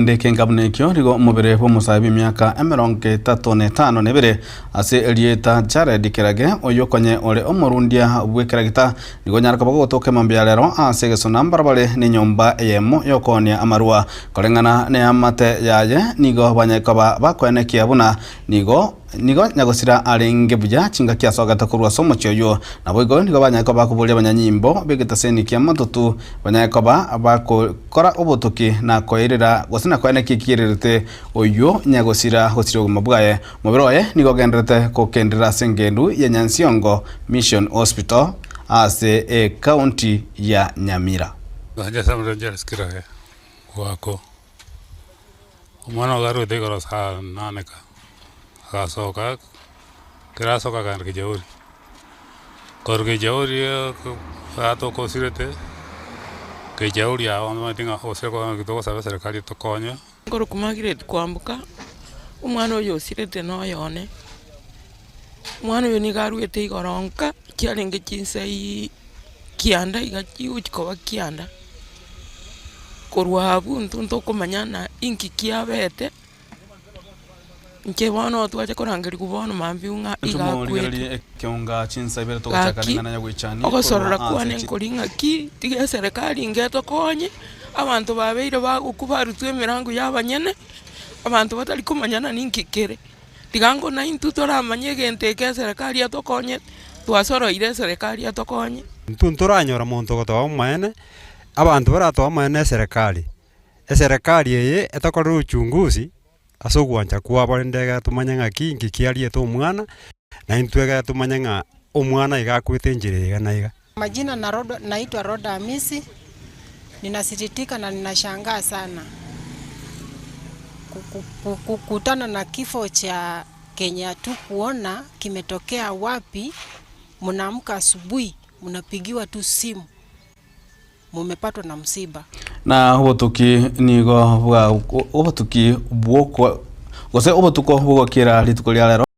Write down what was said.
Ndeke ngabunekyo rigo mubere bo musabi myaka 35 nebere ase Elieta Jared Kirage oyokonye ole omurundia bwekeragita rigo nyaraka bago toke mambyalero ase gesona barabare ni nyomba yemo yokonia amarua kolengana ne amate yaye nigo banyakoba bakwenekia buna nigo nyagosira arenge buja chinga kiasogata kurwa somo cyoyo naboigo nigo banyakoba kubulia banyanyimbo begetaseni kia matutu banyakoba bakora obotoki na koerera gosina kwene kikirete oyo nyagosira hosiro mabwaye mubiroye nigo gendrete ko kendera sengendu ya Nyansiongo Mission Hospital ase county ya Nyamira Banja samronja skirahe wako umwana garu de goros ha naneka Kasoka, kerasoka kan kejauri. Kor kejauri ato kosirete. Kejauri awon matinga oseko kitoko sabe serikali tokonya. Kor kumagire kwambuka. Umwana oyo sirete no yone. Umwana oyo ni garuete igoronka kyalenge kinsai kianda igachi uchikoba kianda. Korwa buntu ntokomanyana inki kiabete. Nke wana tuache korangeri kubona mambiunga igakwete kyonga chinsa ibere to chakana yawichani ogosorora kwane nkolinga ki tige serikali ngeto konye abantu babeire bagukubarutwe emirango yabanyene abantu batali kumanyana ninkikere tigango na intutora amanye gente ke serikali atokonye twasoroire serikali atokonye ntuntoranyora muntu gotawa mwene abantu baratowa mwene serikali eye etakorera uchunguzi asogwancha kwa barendega tumanyanga kingi kialie to mwana na intwega tumanyanga omwana igakwete njirega naiga. Majina naitwa Roda Hamisi. Ninasititika na ninashangaa sana kukutana na kifo cha Kenya tu kuona kimetokea wapi. Mnaamka asubuhi mnapigiwa tu simu mumepatwa na msiba na obotuki nigo bwa obotuki bwoko gose obotuko bwo kira lituko lya lero